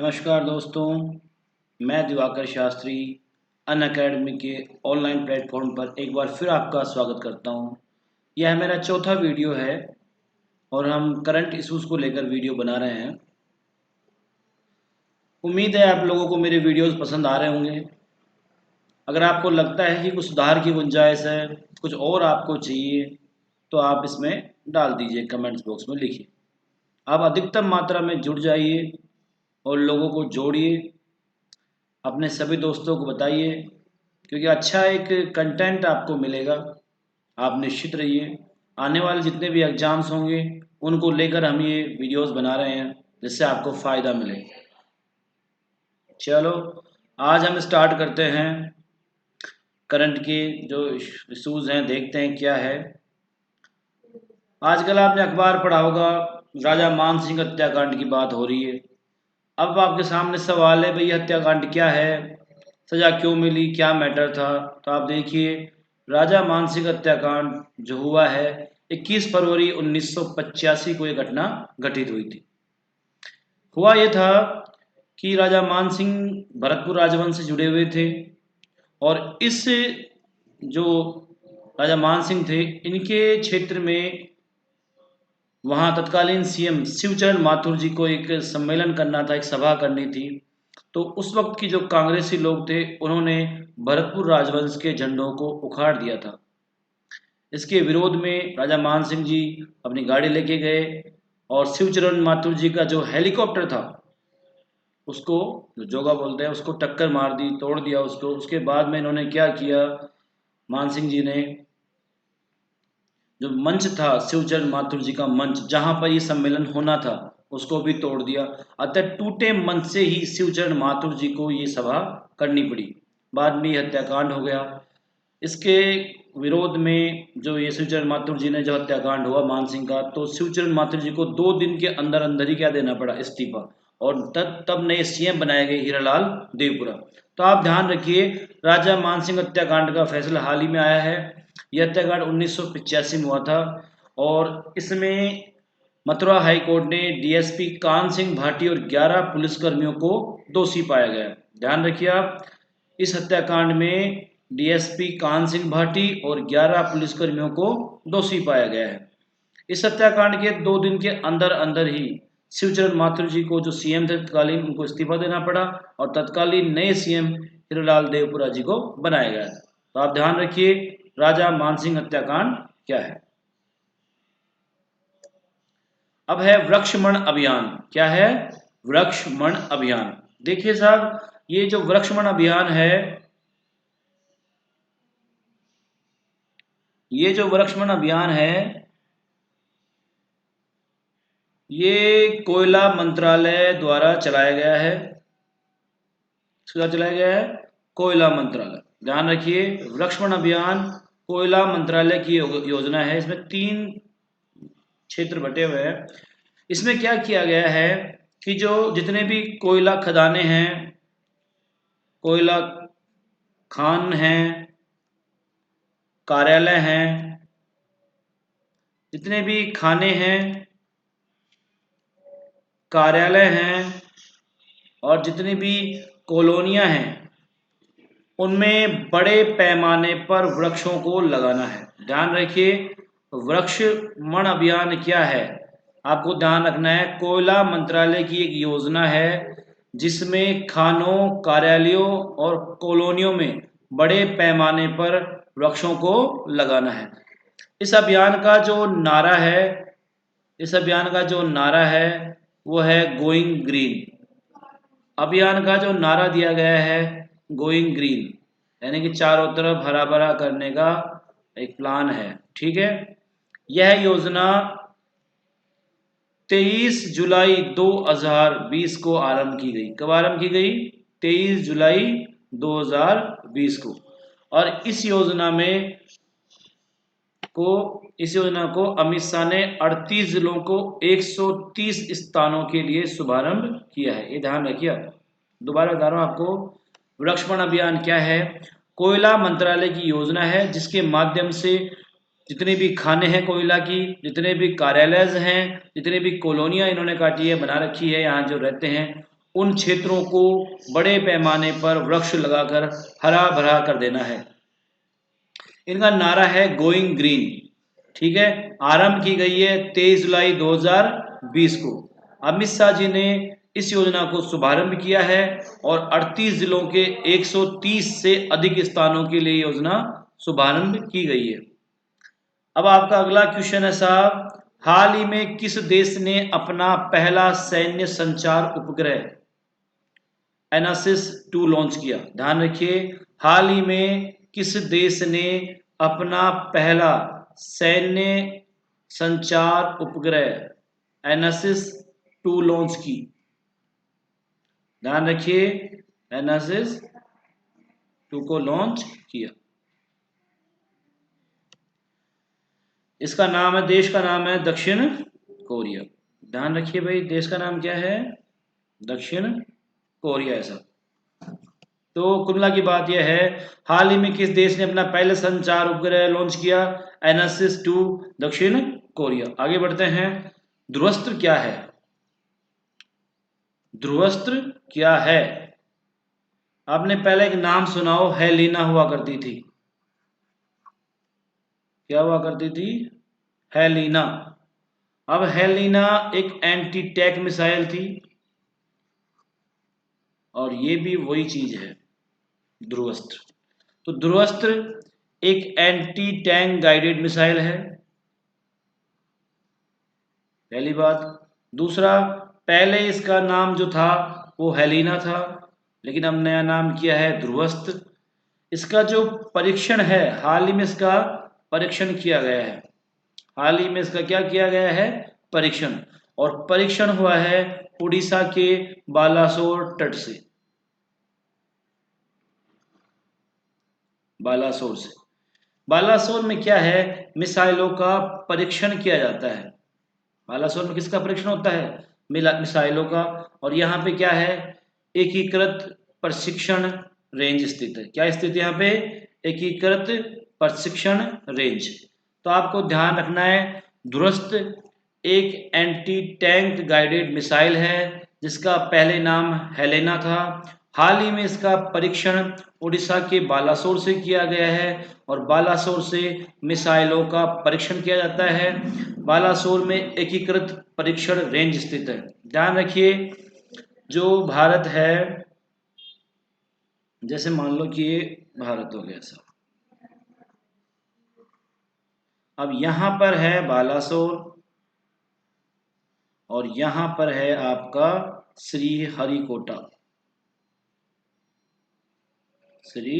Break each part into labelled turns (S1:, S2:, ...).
S1: नमस्कार दोस्तों, मैं दिवाकर शास्त्री अनअकैडमी के ऑनलाइन प्लेटफॉर्म पर एक बार फिर आपका स्वागत करता हूं। यह मेरा चौथा वीडियो है और हम करंट इश्यूज़ को लेकर वीडियो बना रहे हैं। उम्मीद है आप लोगों को मेरे वीडियोस पसंद आ रहे होंगे। अगर आपको लगता है कि कुछ सुधार की गुंजाइश है, कुछ और आपको चाहिए, तो आप इसमें डाल दीजिए, कमेंट्स बॉक्स में लिखिए। आप अधिकतम मात्रा में जुड़ जाइए और लोगों को जोड़िए, अपने सभी दोस्तों को बताइए, क्योंकि अच्छा एक कंटेंट आपको मिलेगा। आप निश्चित रहिए, आने वाले जितने भी एग्ज़ाम्स होंगे उनको लेकर हम ये वीडियोस बना रहे हैं जिससे आपको फ़ायदा मिले। चलो, आज हम स्टार्ट करते हैं। करंट के जो इशूज़ हैं देखते हैं क्या है। आजकल आपने अखबार पढ़ा होगा, राजा मान सिंह हत्याकांड की बात हो रही है। अब आपके सामने सवाल है, भाई हत्याकांड क्या है, सज़ा क्यों मिली, क्या मैटर था। तो आप देखिए, राजा मान सिंह हत्याकांड जो हुआ है 21 फरवरी 1985 को ये घटना घटित हुई थी। हुआ ये था कि राजा मान सिंह भरतपुर राजवंश से जुड़े हुए थे और इस जो राजा मान सिंह थे इनके क्षेत्र में वहाँ तत्कालीन सीएम शिवचरण माथुर जी को एक सम्मेलन करना था, एक सभा करनी थी। तो उस वक्त की जो कांग्रेसी लोग थे उन्होंने भरतपुर राजवंश के झंडों को उखाड़ दिया था। इसके विरोध में राजा मान सिंह जी अपनी गाड़ी लेके गए और शिवचरण माथुर जी का जो हेलीकॉप्टर था उसको, जो जोगा बोलते हैं, उसको टक्कर मार दी, तोड़ दिया उसको। उसके बाद में इन्होंने क्या किया, मान सिंह जी ने जो मंच था, शिवचरण माथुर जी का मंच जहां पर ये सम्मेलन होना था, उसको भी तोड़ दिया। अतः टूटे मंच से ही शिवचरण माथुर जी को ये सभा करनी पड़ी। बाद में ये हत्याकांड हो गया। इसके विरोध में जो ये शिवचरण माथुर जी ने जो हत्याकांड हुआ मान सिंह का, तो शिवचरण माथुर जी को 2 दिन के अंदर अंदर ही क्या देना पड़ा, इस्तीफा। और तब नए सीएम बनाए गए हीरालाल देवपुरा। तो आप ध्यान रखिए, राजा मान सिंह हत्याकांड का फैसला हाल ही में आया है। यह हत्याकांड 1985 में हुआ था और इसमें मथुरा हाई कोर्ट ने डीएसपी कान सिंह भाटी और 11 पुलिसकर्मियों को दोषी पाया गया। ध्यान रखिए आप, इस हत्याकांड में डीएसपी कान सिंह भाटी और 11 पुलिसकर्मियों को दोषी पाया गया है। इस हत्याकांड के 2 दिन के अंदर अंदर ही शिवचरण माथुर जी को, जो सीएम थे तत्कालीन, उनको इस्तीफा देना पड़ा और तत्कालीन नए सीएम हीरालाल देवपुरा जी को बनाया गया। तो आप ध्यान रखिए, राजा मानसिंह हत्याकांड क्या है। अब है वृक्षमण अभियान। क्या है? वृक्षमण अभियान। देखिए साहब, ये जो वृक्षमण अभियान है, ये जो वृक्षमण अभियान है, ये कोयला मंत्रालय द्वारा चलाया गया है। किसका चलाया गया है? कोयला मंत्रालय। ध्यान रखिए, वृक्षमण अभियान कोयला मंत्रालय की योजना है। इसमें 3 क्षेत्र बटे हुए हैं। इसमें क्या किया गया है कि जो जितने भी कोयला खदानें हैं, कोयला खान हैं, कार्यालय हैं, जितने भी खाने हैं, कार्यालय हैं और जितनी भी कॉलोनियां हैं, उनमें बड़े पैमाने पर वृक्षों को लगाना है। ध्यान रखिए, वृक्षमण अभियान क्या है, आपको ध्यान रखना है। कोयला मंत्रालय की एक योजना है जिसमें खानों, कार्यालयों और कॉलोनियों में बड़े पैमाने पर वृक्षों को लगाना है। इस अभियान का जो नारा है, इस अभियान का जो नारा है वो है गोइंग ग्रीन। अभियान का जो नारा दिया गया है गोइंग ग्रीन, यानी कि चारों तरफ हरा भरा करने का एक प्लान है। ठीक है, यह योजना 23 जुलाई 2020 को आरंभ की गई। कब आरंभ की गई? 23 जुलाई 2020 को। और इस योजना को अमित शाह ने 38 जिलों को 130 स्थानों के लिए शुभारंभ किया है। ये ध्यान रखिए। दोबारा बता रहा हूं आपको, वृक्षमण अभियान क्या है? कोयला मंत्रालय की योजना है जिसके माध्यम से जितने भी खाने हैं कोयला की, जितने भी कार्यालय हैं, जितने भी कॉलोनियां इन्होंने काटी है, बना रखी है, यहाँ जो रहते हैं, उन क्षेत्रों को बड़े पैमाने पर वृक्ष लगाकर हरा भरा कर देना है। इनका नारा है गोइंग ग्रीन। ठीक है, आरंभ की गई है 23 जुलाई 2020 को। अमित शाह जी ने इस योजना को शुभारंभ किया है और 38 जिलों के 130 से अधिक स्थानों के लिए योजना शुभारंभ की गई है। अब आपका अगला क्वेश्चन है साहब, हाल ही में किस देश ने अपना पहला सैन्य संचार उपग्रह एनासिस 2 लॉन्च किया? ध्यान रखिए, हाल ही में किस देश ने अपना पहला सैन्य संचार उपग्रह एनासिस 2 लॉन्च की? ध्यान रखिए, एनासिस 2 को लॉन्च किया। इसका नाम है, देश का नाम है दक्षिण कोरिया। ध्यान रखिए भाई, देश का नाम क्या है? दक्षिण कोरिया। ऐसा तो कुल की बात यह है, हाल ही में किस देश ने अपना पहले संचार उपग्रह लॉन्च किया? एनासिस 2, दक्षिण कोरिया। आगे बढ़ते हैं, ध्रुवस्त्र क्या है? ध्रुवस्त्र क्या है? आपने पहले एक नाम सुनाओ, हेलिना हुआ करती थी। क्या हुआ करती थी? हेलिना। अब हेलिना एक एंटी टैंक मिसाइल थी और ये भी वही चीज है, ध्रुवस्त्र। तो ध्रुवस्त्र एक एंटी टैंक गाइडेड मिसाइल है, पहली बात। दूसरा, पहले इसका नाम जो था वो हेलिना था, लेकिन अब नया नाम किया है ध्रुवस्त्र। इसका जो परीक्षण है, हाल ही में इसका परीक्षण किया गया है। हाल ही में इसका क्या किया गया है? परीक्षण। और परीक्षण हुआ है उड़ीसा के बालासोर तट से, बालासोर से। बालासोर में क्या है? मिसाइलों का परीक्षण किया जाता है। बालासोर में किसका परीक्षण होता है? मिसाइलों का। और यहाँ पे क्या है? एकीकृत प्रशिक्षण रेंज स्थित है। क्या स्थित है यहाँ पे? एकीकृत प्रशिक्षण रेंज। तो आपको ध्यान रखना है, ध्रुवस्त्र एक एंटी टैंक गाइडेड मिसाइल है जिसका पहले नाम हेलेना था। हाल ही में इसका परीक्षण उड़ीसा के बालासोर से किया गया है और बालासोर से मिसाइलों का परीक्षण किया जाता है। बालासोर में एकीकृत परीक्षण रेंज स्थित है। ध्यान रखिए, जो भारत है, जैसे मान लो कि ये भारत हो गया सब, अब यहां पर है बालासोर और यहां पर है आपका श्री हरिकोटा, श्री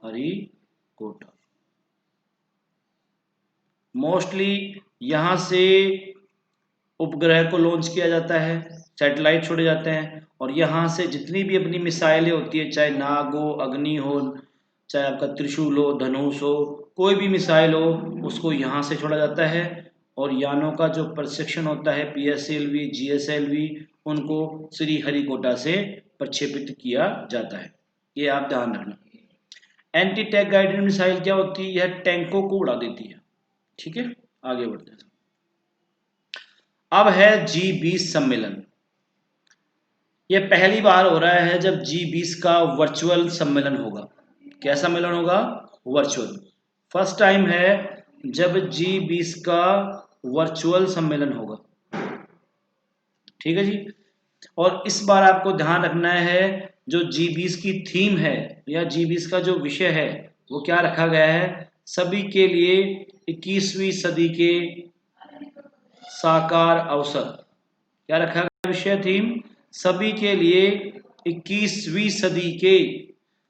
S1: हरिकोटा। मोस्टली यहां से उपग्रह को लॉन्च किया जाता है, सैटेलाइट छोड़े जाते हैं और यहाँ से जितनी भी अपनी मिसाइलें होती है, चाहे नाग हो, अग्नि हो, चाहे आपका त्रिशूल हो, धनुष हो, कोई भी मिसाइल हो, उसको यहाँ से छोड़ा जाता है। और यानों का जो प्रशिक्षण होता है, PSLV, GSLV, उनको श्रीहरिकोटा से प्रक्षेपित किया जाता है। ये आप ध्यान रखना। एंटी टैंक गाइडेड मिसाइल क्या होती है? यह टैंकों को उड़ा देती है। ठीक है, आगे बढ़ते हैं। अब है G20 सम्मेलन। यह पहली बार हो रहा है जब G20 का वर्चुअल सम्मेलन होगा। क्या सम्मेलन होगा? वर्चुअल। फर्स्ट टाइम है जब G20 का वर्चुअल सम्मेलन होगा। ठीक है जी। और इस बार आपको ध्यान रखना है, जो G20 की थीम है या G20 का जो विषय है वो क्या रखा गया है? सभी के लिए 21वीं सदी के साकार अवसर। क्या रखा गया विषय, थीम? सभी के लिए 21वीं सदी के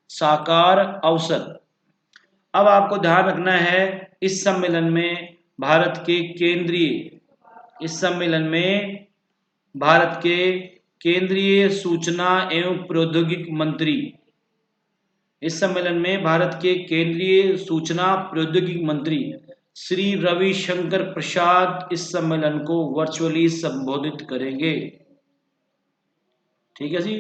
S1: साकार अवसर। अब आपको ध्यान रखना है, इस सम्मेलन में भारत के केंद्रीय इस सम्मेलन में भारत के केंद्रीय सूचना एवं प्रौद्योगिकी मंत्री इस सम्मेलन में भारत के केंद्रीय सूचना प्रौद्योगिकी मंत्री श्री रविशंकर प्रसाद इस सम्मेलन को वर्चुअली संबोधित करेंगे। ठीक है जी।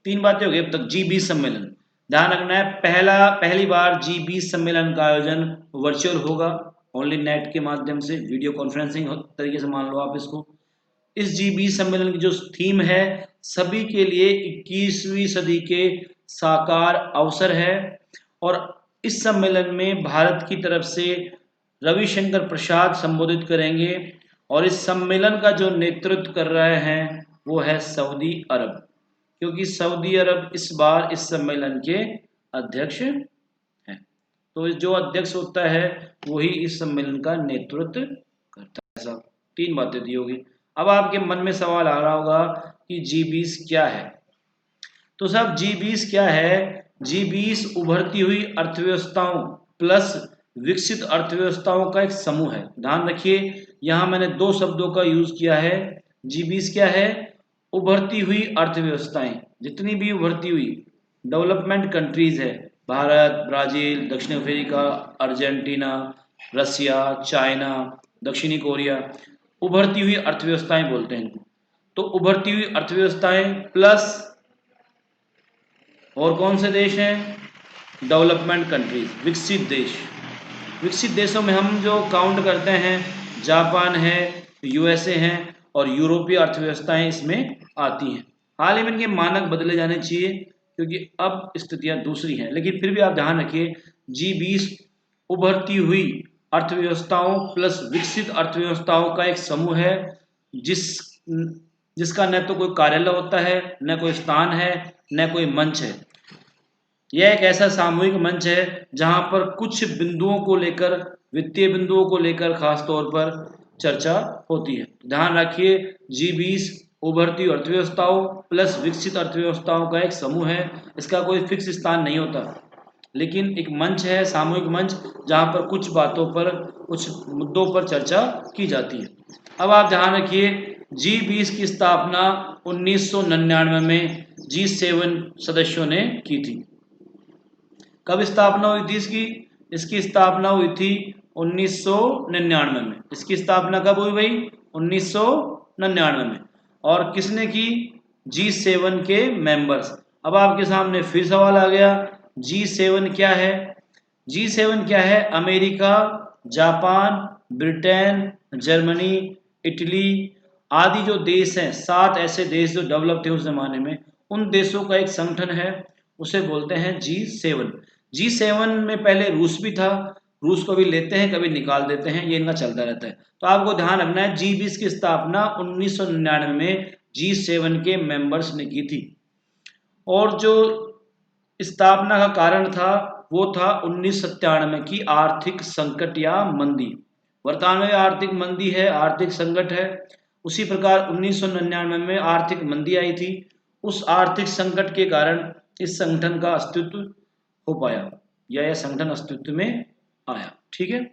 S1: 3 बातें हो गई अब तक। G20 सम्मेलन, ध्यान रखना है, पहली बार G20 सम्मेलन का आयोजन वर्चुअल होगा, ओनली नेट के माध्यम से, वीडियो कॉन्फ्रेंसिंग तरीके से मान लो आप इसको। इस G20 सम्मेलन की जो थीम है, सभी के लिए 21वीं सदी के साकार अवसर है। और इस सम्मेलन में भारत की तरफ से रविशंकर प्रसाद संबोधित करेंगे और इस सम्मेलन का जो नेतृत्व कर रहे हैं वो है सऊदी अरब, क्योंकि सऊदी अरब इस बार इस सम्मेलन के अध्यक्ष हैं। तो जो अध्यक्ष होता है वही इस सम्मेलन का नेतृत्व करता है। सब 3 बातें दी होगी। अब आपके मन में सवाल आ रहा होगा कि G20 क्या है। तो सब G20 क्या है? G20 उभरती हुई अर्थव्यवस्थाओं प्लस विकसित अर्थव्यवस्थाओं का एक समूह है। ध्यान रखिए, यहाँ मैंने 2 शब्दों का यूज किया है। G20 क्या है? उभरती हुई अर्थव्यवस्थाएं, जितनी भी उभरती हुई डेवलपमेंट कंट्रीज है, भारत, ब्राजील, दक्षिण अफ्रीका, अर्जेंटीना, रसिया, चाइना, दक्षिणी कोरिया, उभरती हुई अर्थव्यवस्थाएं बोलते हैं इनको। तो उभरती हुई अर्थव्यवस्थाएं प्लस और कौन से देश हैं? डेवलपमेंट कंट्रीज, विकसित देश। विकसित देशों में हम जो काउंट करते हैं, जापान है, यूएसए हैं और यूरोपीय अर्थव्यवस्थाएं इसमें आती हैं। हाल ही में इनके मानक बदले जाने चाहिए क्योंकि अब स्थितियां दूसरी हैं, लेकिन फिर भी आप ध्यान रखिए G20 उभरती हुई अर्थव्यवस्थाओं प्लस विकसित अर्थव्यवस्थाओं का एक समूह है, जिसका न तो कोई कार्यालय होता है, न कोई स्थान है, न कोई मंच है। यह एक ऐसा सामूहिक मंच है जहां पर कुछ बिंदुओं को लेकर, वित्तीय बिंदुओं को लेकर खास तौर पर चर्चा होती है। ध्यान रखिए, G20 उभरती अर्थव्यवस्थाओं प्लस विकसित अर्थव्यवस्थाओं का एक समूह है। इसका कोई फिक्स स्थान नहीं होता, लेकिन एक मंच है, सामूहिक मंच, जहां पर कुछ बातों पर, कुछ मुद्दों पर चर्चा की जाती है। अब आप ध्यान रखिए, G20 की स्थापना 1999 में G7 सदस्यों ने की थी। कब स्थापना हुई थी इसकी? इसकी स्थापना हुई थी 1999 में। इसकी स्थापना कब हुई भाई? 1999 में। और किसने की? G7 के मेंबर्स। अब आपके सामने फिर सवाल आ गया, G7 क्या है? G7 क्या है? America, Japan, Britain, Germany, Italy आदि जो देश हैं, 7 ऐसे देश जो डेवलप थे उस जमाने में, उन देशों का एक संगठन है, उसे बोलते हैं G7। G7 में पहले रूस भी था, रूस को भी लेते हैं, कभी निकाल देते हैं, ये इनका चलता रहता है। तो आपको ध्यान रखना है, G20 की स्थापना 1999 में G7 के मेंबर्स ने की थी। और जो स्थापना का कारण था वो था 1997 की आर्थिक संकट या मंदी। वर्तमान में आर्थिक मंदी है, आर्थिक संकट है। उसी प्रकार 1999 में आर्थिक मंदी आई थी। उस आर्थिक संकट के कारण इस संगठन का अस्तित्व हो पाया, या यह संगठन अस्तित्व में आया। ठीक है,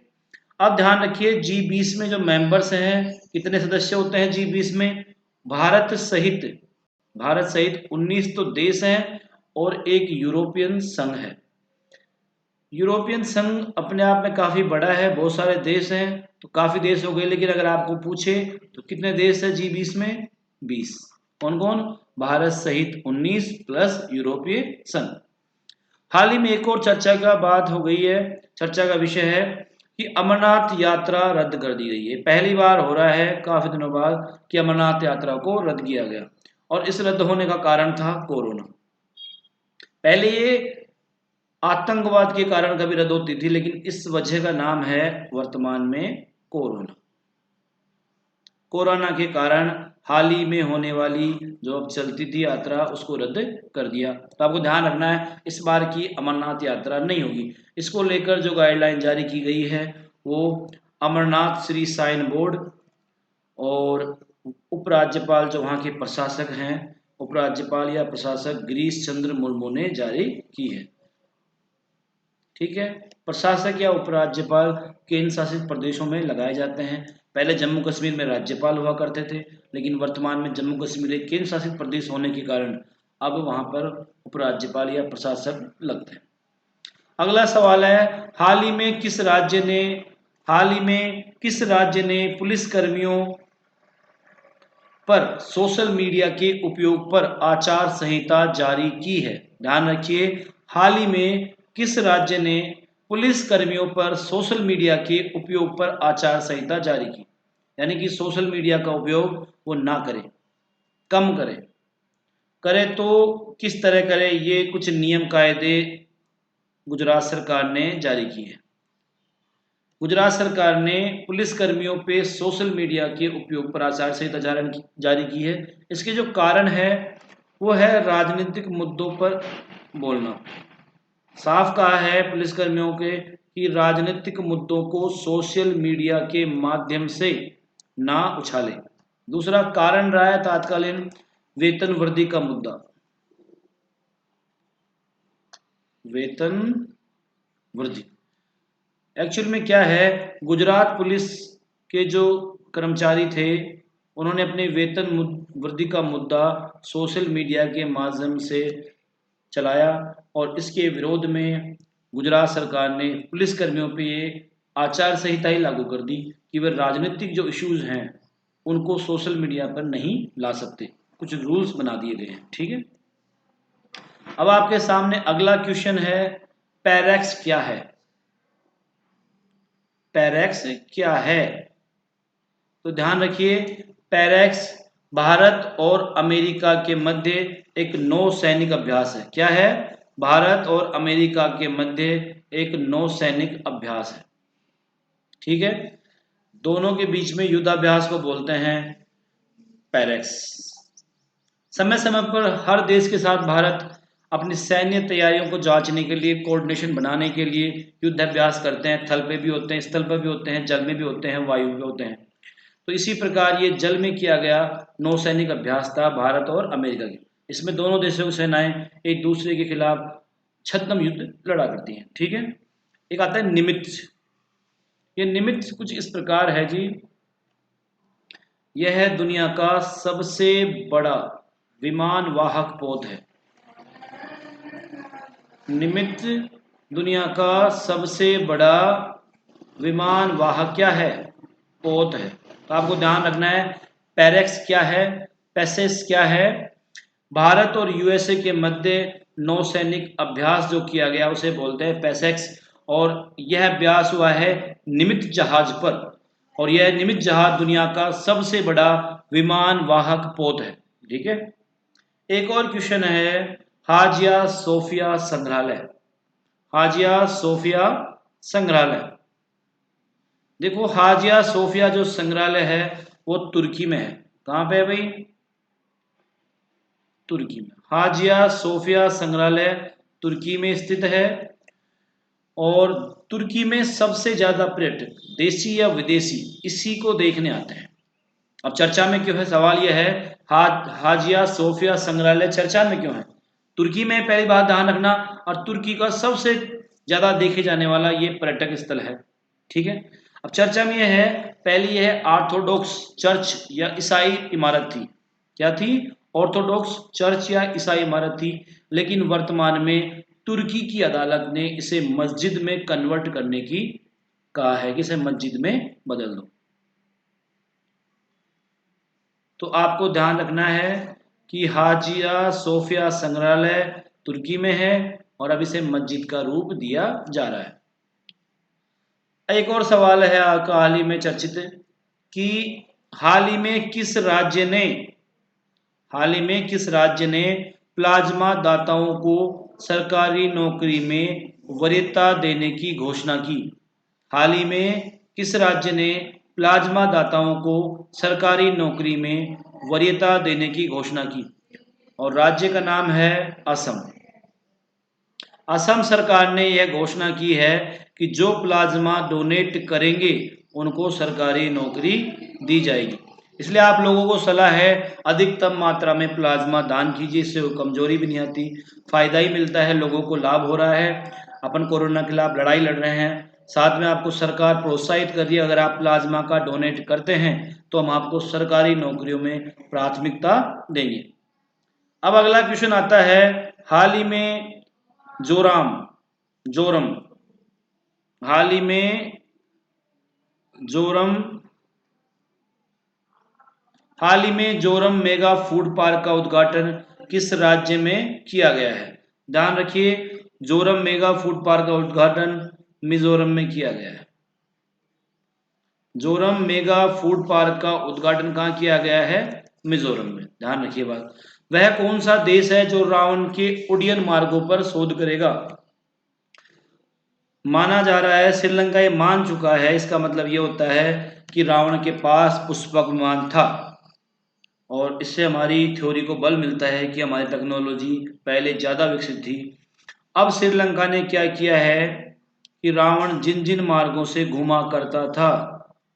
S1: अब ध्यान रखिए, G20 में जो मेंबर्स हैं, कितने सदस्य होते हैं G20 में? भारत सहित 19 तो देश हैं और एक यूरोपियन संघ है। यूरोपियन संघ अपने आप में काफी बड़ा है, बहुत सारे देश हैं, तो काफी देश हो गए। लेकिन अगर आपको पूछे तो कितने देश है G20 में? 20। कौन कौन? भारत सहित 19 प्लस यूरोपीय संघ। हाल ही में एक और चर्चा का बात हो गई है, चर्चा का विषय है कि अमरनाथ यात्रा रद्द कर दी गई है। पहली बार हो रहा है काफी दिनों बाद कि अमरनाथ यात्रा को रद्द किया गया, और इस रद्द होने का कारण था कोरोना। पहले ये आतंकवाद के कारण कभी रद्द होती थी, लेकिन इस वजह का नाम है वर्तमान में कोरोना। कोरोना के कारण हाल ही में होने वाली जो अब चलती थी यात्रा, उसको रद्द कर दिया। तो आपको ध्यान रखना है, इस बार की अमरनाथ यात्रा नहीं होगी। इसको लेकर जो गाइडलाइन जारी की गई है वो अमरनाथ श्री साइन बोर्ड और उपराज्यपाल जो वहाँ के प्रशासक हैं, उपराज्यपाल या प्रशासक गिरीश चंद्र मुर्मू ने जारी की है। ठीक है, प्रशासक या उपराज्यपाल केंद्र शासित प्रदेशों में लगाए जाते हैं। पहले जम्मू कश्मीर में राज्यपाल हुआ करते थे, लेकिन वर्तमान में जम्मू कश्मीर एक केंद्र शासित प्रदेश होने के कारण अब वहां पर उपराज्यपाल या प्रशासक लगते हैं। अगला सवाल है, हाल ही में किस राज्य ने पुलिस कर्मियों पर सोशल मीडिया के उपयोग पर आचार संहिता जारी की है? ध्यान रखिए, हाल ही में किस राज्य ने पुलिस कर्मियों पर सोशल मीडिया के उपयोग पर आचार संहिता जारी की? यानी कि सोशल मीडिया का उपयोग वो ना करे, कम करे। करे तो किस तरह करे, ये कुछ नियम कायदे गुजरात सरकार ने जारी किए हैं। गुजरात सरकार ने पुलिस कर्मियों पे सोशल मीडिया के उपयोग पर आचार संहिता जारी की है। इसके जो कारण है वो है राजनीतिक मुद्दों पर बोलना। साफ कहा है पुलिस कर्मियों के कि राजनीतिक मुद्दों को सोशल मीडिया के माध्यम से ना उछाले। दूसरा कारण रहा है तात्कालीन वेतन वृद्धि का मुद्दा। वेतन वृद्धि एक्चुअल में क्या है, गुजरात पुलिस के जो कर्मचारी थे उन्होंने अपने वेतन वृद्धि का मुद्दा सोशल मीडिया के माध्यम से चलाया और इसके विरोध में गुजरात सरकार ने पुलिस कर्मियों पे ये आचार संहिता ही लागू कर दी कि वे राजनीतिक जो इश्यूज हैं उनको सोशल मीडिया पर नहीं ला सकते। कुछ रूल्स बना दिए गए हैं, ठीक है। अब आपके सामने अगला क्वेश्चन है, पैरेक्स क्या है? पैरेक्स क्या है? तो ध्यान रखिए, पैरेक्स भारत और अमेरिका के मध्य एक नौ सैनिक अभ्यास है। क्या है? भारत और अमेरिका के मध्य एक नौ सैनिक अभ्यास है, ठीक है। दोनों के बीच में युद्धाभ्यास को बोलते हैं पैरेक्स। समय समय पर हर देश के साथ भारत अपनी सैन्य तैयारियों को जांचने के लिए, कोऑर्डिनेशन बनाने के लिए युद्धाभ्यास करते हैं। थल पे भी होते हैं, स्थल पर भी होते हैं, जल में भी होते हैं, वायु में होते हैं। तो इसी प्रकार ये जल में किया गया नौसैनिक अभ्यास था भारत और अमेरिका की। इसमें दोनों देशों की सेनाएं एक दूसरे के खिलाफ छद्म युद्ध लड़ा करती हैं, ठीक है। एक आता है निमित्त। ये निमित्त कुछ इस प्रकार है जी, यह है दुनिया का सबसे बड़ा विमान वाहक पोत है। निमित्त दुनिया का सबसे बड़ा विमान वाहक क्या है? पोत है। तो आपको ध्यान रखना है पैरेक्स क्या है, पैसेस क्या है। भारत और यूएसए के मध्य नौसैनिक अभ्यास जो किया गया उसे बोलते हैं पैसेक्स, और यह अभ्यास हुआ है निमित्त जहाज पर, और यह निमित्त जहाज दुनिया का सबसे बड़ा विमान वाहक पोत है, ठीक है। एक और क्वेश्चन है, हाजिया सोफिया संग्रहालय। हाजिया सोफिया संग्रहालय, देखो हाजिया सोफिया जो संग्रहालय है वो तुर्की में है। कहाँ पे है भाई? तुर्की में। हाजिया सोफिया संग्रहालय तुर्की में स्थित है, और तुर्की में सबसे ज्यादा पर्यटक देशी या विदेशी इसी को देखने आते हैं। अब चर्चा में क्यों है? सवाल यह है, हाजिया सोफिया संग्रहालय चर्चा में क्यों है? तुर्की में, पहली बात ध्यान रखना, और तुर्की का सबसे ज्यादा देखे जाने वाला ये पर्यटक स्थल है, ठीक है। अब चर्चा में यह है, पहली यह ऑर्थोडॉक्स चर्च या ईसाई इमारत थी। क्या थी? ऑर्थोडॉक्स चर्च या ईसाई इमारत थी, लेकिन वर्तमान में तुर्की की अदालत ने इसे मस्जिद में कन्वर्ट करने की कहा है कि इसे मस्जिद में बदल दो। तो आपको ध्यान रखना है कि हाजिया सोफिया संग्रहालय तुर्की में है और अब इसे मस्जिद का रूप दिया जा रहा है। एक और सवाल है आपका हाल ही में चर्चित, कि हाल ही में किस राज्य ने प्लाज्मा दाताओं को सरकारी नौकरी में वरीयता देने की घोषणा की? हाल ही में किस राज्य ने प्लाज्मा दाताओं को सरकारी नौकरी में वरीयता देने की घोषणा की? और राज्य का नाम है असम। असम सरकार ने यह घोषणा की है कि जो प्लाज्मा डोनेट करेंगे उनको सरकारी नौकरी दी जाएगी। इसलिए आप लोगों को सलाह है अधिकतम मात्रा में प्लाज्मा दान कीजिए, इससे कमजोरी भी नहीं आती, फायदा ही मिलता है, लोगों को लाभ हो रहा है। अपन कोरोना के खिलाफ लड़ाई लड़ रहे हैं, साथ में आपको सरकार प्रोत्साहित कर रही है, अगर आप प्लाज्मा का डोनेट करते हैं तो हम आपको सरकारी नौकरियों में प्राथमिकता देंगे। अब अगला क्वेश्चन आता है, हाल ही में जोरम हाल ही में जोरम मेगा फूड पार्क का उद्घाटन किस राज्य में किया गया है? ध्यान रखिए, जोरम मेगा फूड पार्क का उद्घाटन मिजोरम में किया गया है। जोरम मेगा फूड पार्क का उद्घाटन कहाँ किया गया है? मिजोरम में। ध्यान रखिए बात। वह कौन सा देश है जो रावण के उड्डयन मार्गों पर शोध करेगा? माना जा रहा है श्रीलंका ये मान चुका है, इसका मतलब ये होता है कि रावण के पास पुष्पक विमान था, और इससे हमारी थ्योरी को बल मिलता है कि हमारी टेक्नोलॉजी पहले ज़्यादा विकसित थी। अब श्रीलंका ने क्या किया है कि रावण जिन जिन मार्गों से घुमा करता था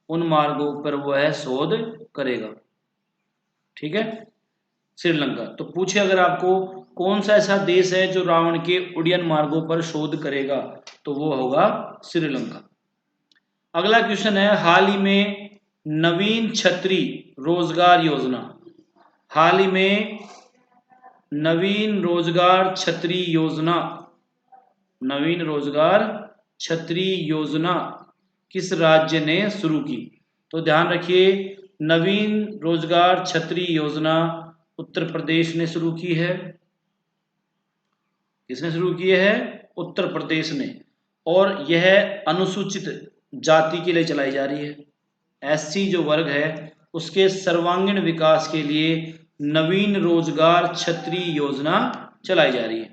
S1: उन मार्गों पर वह शोध करेगा। ठीक है, श्रीलंका। तो पूछे अगर आपको कौन सा ऐसा देश है जो रावण के उड्डयन मार्गों पर शोध करेगा, तो वो होगा श्रीलंका। अगला क्वेश्चन है, हाल ही में नवीन छतरी रोजगार योजना, हाल ही में नवीन रोजगार छतरी योजना, नवीन रोजगार छतरी योजना किस राज्य ने शुरू की? तो ध्यान रखिए, नवीन रोजगार छतरी योजना उत्तर प्रदेश ने शुरू की है। किसने शुरू की है? उत्तर प्रदेश ने। और यह अनुसूचित जाति के लिए चलाई जा रही है। एससी जो वर्ग है उसके सर्वांगीण विकास के लिए नवीन रोजगार छतरी योजना चलाई जा रही है।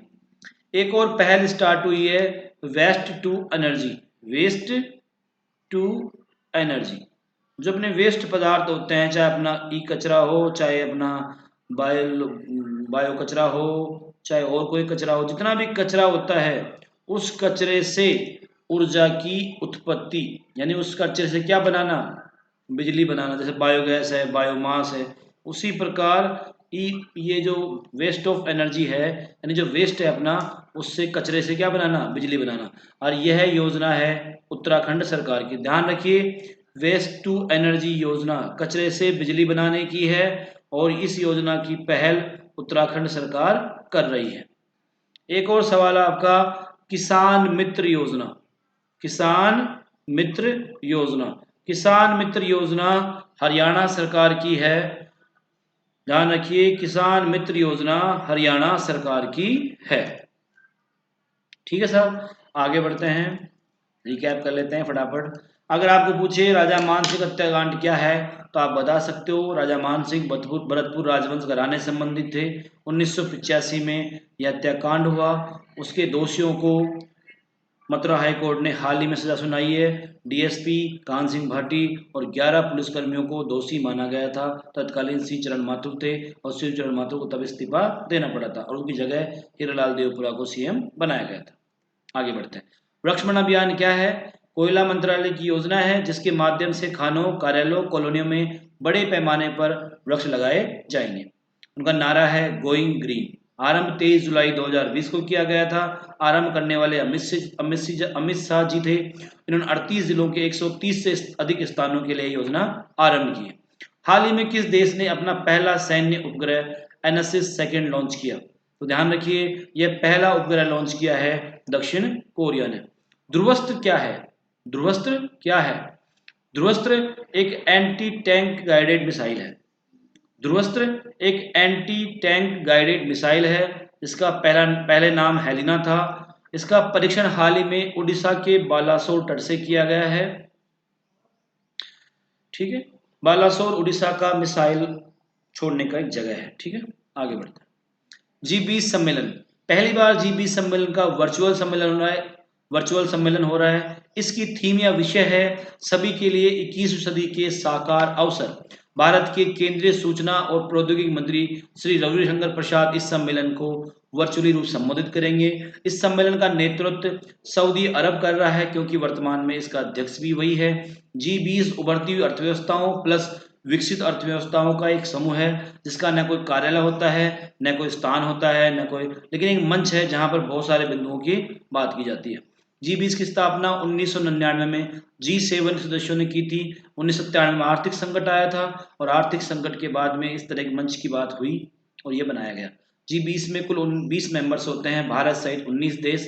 S1: एक और पहल स्टार्ट हुई है, waste to energy, waste to energy. जो अपने वेस्ट पदार्थ होते हैं, चाहे अपना ई कचरा हो, चाहे अपना बायो कचरा हो, चाहे और कोई कचरा हो, जितना भी कचरा होता है उस कचरे से ऊर्जा की उत्पत्ति, यानी उस कचरे से क्या बनाना? बिजली बनाना। जैसे बायोगैस है, बायोमास है, उसी प्रकार ये जो वेस्ट ऑफ एनर्जी है, यानी जो वेस्ट है अपना, उससे कचरे से क्या बनाना? बिजली बनाना। और यह योजना है उत्तराखंड सरकार की। ध्यान रखिए, वेस्ट टू एनर्जी योजना कचरे से बिजली बनाने की है, और इस योजना की पहल उत्तराखंड सरकार कर रही है। एक और सवाल आपका, किसान मित्र योजना, किसान मित्र योजना, किसान मित्र योजना हरियाणा सरकार की है। ध्यान रखिए, किसान मित्र योजना हरियाणा सरकार की है। ठीक है साहब, आगे बढ़ते हैं, रिकैप कर लेते हैं फटाफट। अगर आपको पूछे राजा मानसिंह हत्याकांड क्या है, तो आप बता सकते हो राजा मानसिंह भरतपुर राजवंश घराने से संबंधित थे। 1985 में यह हत्याकांड हुआ। उसके दोषियों को मथुरा हाईकोर्ट ने हाल ही में सजा सुनाई है। डीएसपी कान सिंह भाटी और 11 पुलिसकर्मियों को दोषी माना गया था। तत्कालीन श्री चरण माथुर थे, और श्री चरण माथुर को तब इस्तीफा देना पड़ा था, और उनकी जगह हीरालाल देवपुरा को सीएम बनाया गया था। आगे बढ़ते हैं। वृक्षमण अभियान क्या है? कोयला मंत्रालय की योजना है जिसके माध्यम से खानों, कार्यालयों, कॉलोनियों में बड़े पैमाने पर वृक्ष लगाए जाएंगे। उनका नारा है गोइंग ग्रीन। आरंभ 23 जुलाई 2020 को किया गया था। आरंभ करने वाले अमित शाह जी थे। इन्होंने 38 जिलों के 130 से अधिक स्थानों के लिए योजना आरंभ की है। हाल ही में किस देश ने अपना पहला सैन्य उपग्रह एनएसएस सेकंड लॉन्च किया? तो ध्यान रखिए, यह पहला उपग्रह लॉन्च किया है दक्षिण कोरिया ने। ध्रुवस्त्र क्या है? ध्रुवस्त्र क्या है? ध्रुवस्त्र एक एंटी टैंक गाइडेड मिसाइल है। ध्रुवस्त्र एक एंटी टैंक गाइडेड मिसाइल है। इसका पहले नाम हेलिना था। इसका परीक्षण हाल ही में उड़ीसा के बालासोर तट से किया गया है। ठीक है, बालासोर उड़ीसा का मिसाइल छोड़ने का एक जगह है। ठीक है, आगे बढ़ते हैं। जी20 सम्मेलन, पहली बार जी20 सम्मेलन का वर्चुअल सम्मेलन हो रहा है। वर्चुअल सम्मेलन हो रहा है। इसकी थीम या विषय है सभी के लिए 21वीं सदी के साकार अवसर। भारत के केंद्रीय सूचना और प्रौद्योगिकी मंत्री श्री रविशंकर प्रसाद इस सम्मेलन को वर्चुअली रूप संबोधित करेंगे। इस सम्मेलन का नेतृत्व सऊदी अरब कर रहा है, क्योंकि वर्तमान में इसका अध्यक्ष भी वही है। जी20 उभरती हुई अर्थव्यवस्थाओं प्लस विकसित अर्थव्यवस्थाओं का एक समूह है, जिसका न कोई कार्यालय होता है, न कोई स्थान होता है, न कोई, लेकिन एक मंच है जहां पर बहुत सारे बिंदुओं की बात की जाती है। जी20 की स्थापना 1999 में G7 सदस्यों ने की थी। 1997 में आर्थिक संकट आया था, और आर्थिक संकट के बाद में इस तरह के मंच की बात हुई और ये बनाया गया। जी20 में कुल 20 मेंबर्स होते हैं, भारत सहित 19 देश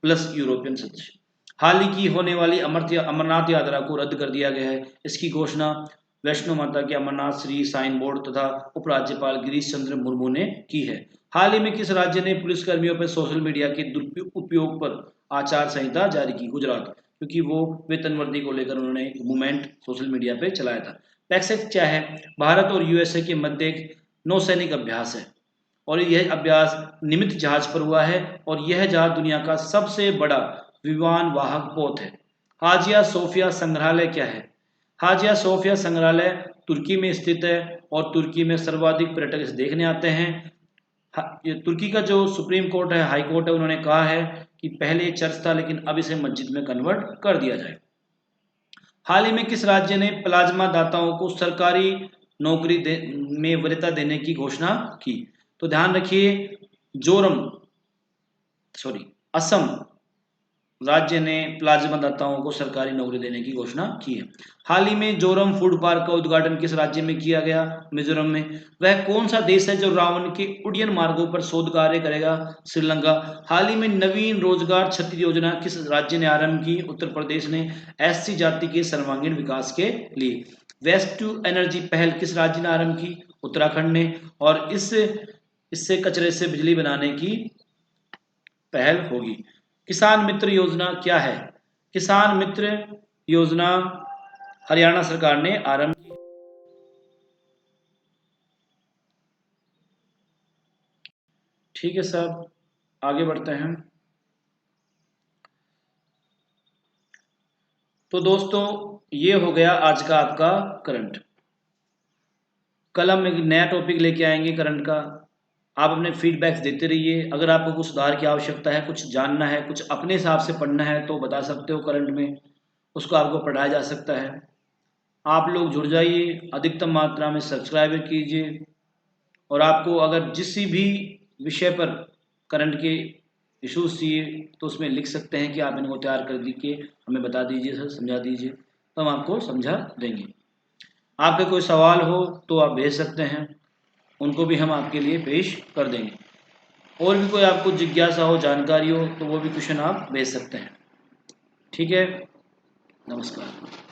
S1: प्लस यूरोपियन सदस्य। हाल ही की होने वाली अमरनाथ यात्रा को रद्द कर दिया गया है। इसकी घोषणा वैष्णो माता के अमरनाथ श्री साइन बोर्ड तथा उपराज्यपाल गिरीश चंद्र मुर्मू ने की है। हाल ही में किस राज्य ने पुलिसकर्मियों पर सोशल मीडिया के दुरुपयोग पर आचार संहिता जारी की? गुजरात। क्योंकि वो वेतन वृद्धि को लेकर उन्होंने एक मूवमेंट सोशल मीडिया पे चलाया था। पैक्सेक क्या है? भारत और यूएसए के मध्य एक नौसैनिक अभ्यास है और यह अभ्यास निमित्त जहाज पर हुआ है और यह जहाज दुनिया का सबसे बड़ा विमान वाहक पोत है। हाजिया सोफिया संग्रहालय क्या है? हाजिया सोफिया संग्रहालय तुर्की में स्थित है और तुर्की में सर्वाधिक पर्यटक इसे देखने आते हैं। ये तुर्की का जो सुप्रीम कोर्ट है, हाई कोर्ट है, उन्होंने कहा है कि पहले ये चर्च था लेकिन अब इसे मस्जिद में कन्वर्ट कर दिया जाए। हाल ही में किस राज्य ने प्लाज्मा दाताओं को सरकारी नौकरी में वरीयता देने की घोषणा की? तो ध्यान रखिए, जोरम सॉरी असम राज्य ने प्लाज्मा दाताओं को सरकारी नौकरी देने की घोषणा की है। हाल ही में जोरम फूड पार्क का उद्घाटन किस राज्य में किया गया? मिजोरम में। वह कौन सा देश है जो रावण के उड्डयन मार्गों पर शोध कार्य करेगा? श्रीलंका। हाल ही में नवीन रोजगार छतरी योजना किस राज्य ने आरंभ की? उत्तर प्रदेश ने। एससी जाति के सर्वांगीण विकास के लिए वेस्ट टू एनर्जी पहल किस राज्य ने आरंभ की? उत्तराखंड ने। और इससे कचरे से बिजली बनाने की पहल होगी। किसान मित्र योजना क्या है? किसान मित्र योजना हरियाणा सरकार ने आरंभ की। ठीक है साहब, आगे बढ़ते हैं। तो दोस्तों, ये हो गया आज का आपका करंट। कल हम एक नया टॉपिक लेके आएंगे करंट का। आप अपने फीडबैक्स देते रहिए। अगर आपको कुछ सुधार की आवश्यकता है, कुछ जानना है, कुछ अपने हिसाब से पढ़ना है तो बता सकते हो करंट में, उसको आपको पढ़ाया जा सकता है। आप लोग जुड़ जाइए, अधिकतम मात्रा में सब्सक्राइब कीजिए और आपको अगर जिस भी विषय पर करंट के इश्यूज चाहिए तो उसमें लिख सकते हैं कि आप इनको तैयार कर के हमें बता दीजिए सर, समझा दीजिए, तो हम आपको समझा देंगे। आपके कोई सवाल हो तो आप भेज सकते हैं, उनको भी हम आपके लिए पेश कर देंगे। और भी कोई आपको जिज्ञासा हो, जानकारी हो तो वो भी क्वेश्चन आप भेज सकते हैं। ठीक है, नमस्कार।